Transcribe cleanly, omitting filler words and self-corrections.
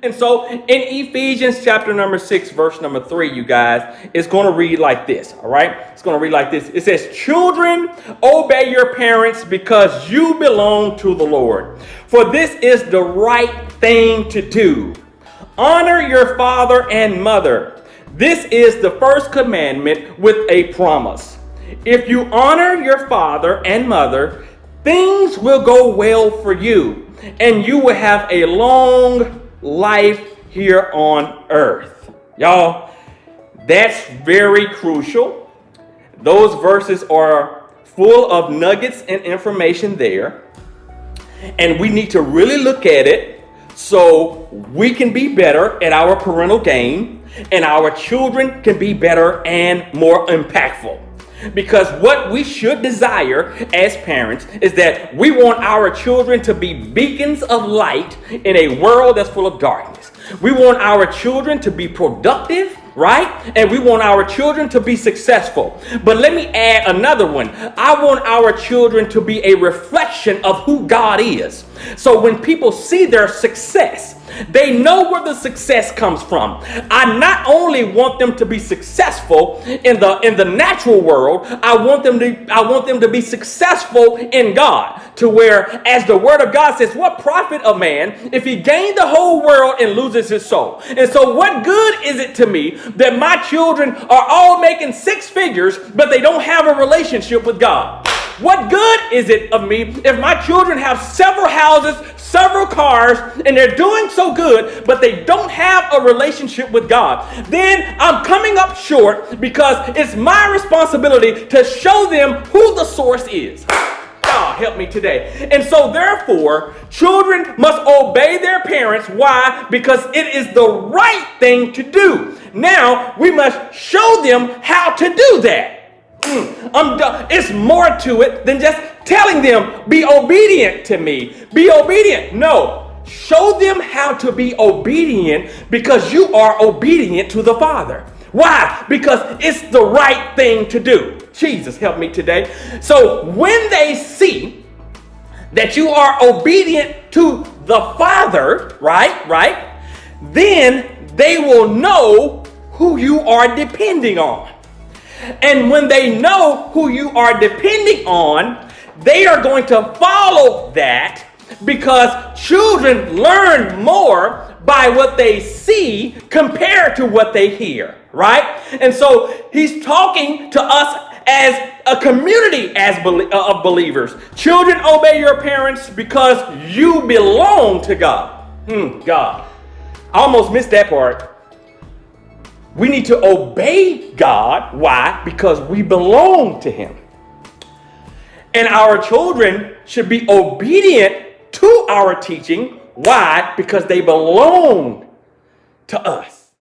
And so in Ephesians chapter number 6, verse number 3, you guys, it's going to read like this. All right. It's going to read like this. It says, children, obey your parents because you belong to the Lord. For this is the right thing to do. Honor your father and mother. This is the first commandment with a promise. If you honor your father and mother, things will go well for you, and you will have a long life here on earth. Y'all, that's very crucial. Those verses are full of nuggets and information there. And we need to really look at it so we can be better at our parental game and our children can be better and more impactful. Because what we should desire as parents is that we want our children to be beacons of light in a world that's full of darkness. We want our children to be productive, right? And we want our children to be successful. But let me add another one. I want our children to be a reflection of who God is. So when people see their success, they know where the success comes from. I not only want them to be successful in the natural world, I want them to be successful in God, to where, as the word of God says, what profit a man if he gained the whole world and loses his soul? And so what good is it to me that my children are all making six figures, but they don't have a relationship with God? What good is it of me if my children have several houses, several cars, and they're doing so good, but they don't have a relationship with God? Then I'm coming up short because it's my responsibility to show them who the source is. God help me today. And so therefore, children must obey their parents. Why? Because it is the right thing to do. Now we must show them how to do that. I'm done. It's more to it than just telling them, be obedient to me. Be obedient. No, show them how to be obedient because you are obedient to the Father. Why? Because it's the right thing to do. Jesus, help me today. So when they see that you are obedient to the Father, right, then they will know who you are depending on. And when they know who you are depending on, they are going to follow that, because children learn more by what they see compared to what they hear, right? And so he's talking to us as a community of believers. Children, obey your parents because you belong to God. God. I almost missed that part. We need to obey God. Why? Because we belong to Him. And our children should be obedient to our teaching. Why? Because they belong to us.